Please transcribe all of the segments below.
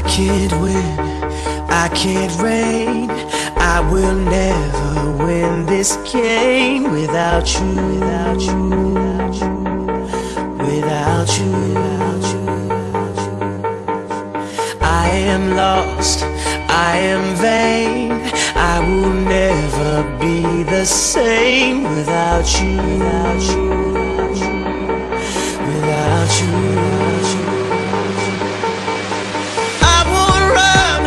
can't win, I can't reign. I will never win this game without you, without you, without you, without you, without you. I am lost, I am vain. I will never be the same without you, without you, without you, without you, without you. I won't run,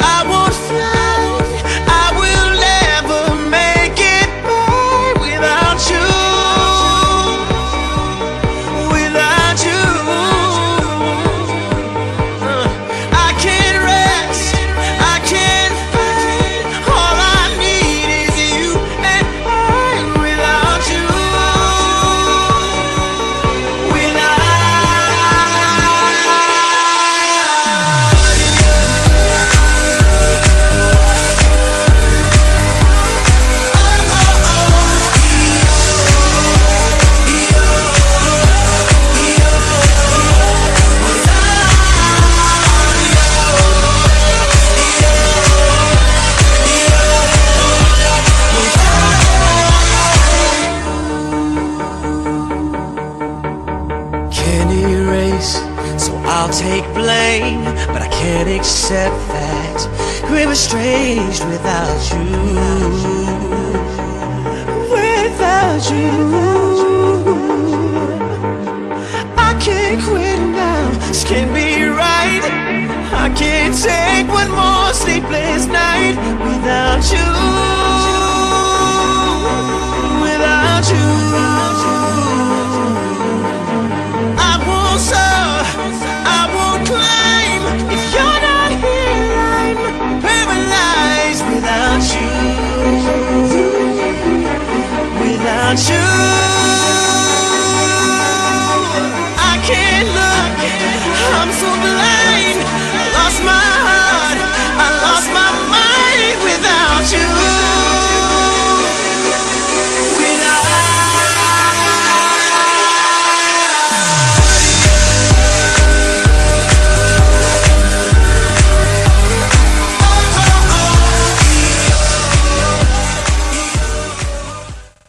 I won't fly. I will never make it by without you, without you. I can't rest, I can't fight. All I need is you and I without you, without can't erase, so I'll take blame, but I can't accept that we're estranged without you, without you. I can't quit now, this can't be right. I can't take one more sleepless night without you, without you, without you.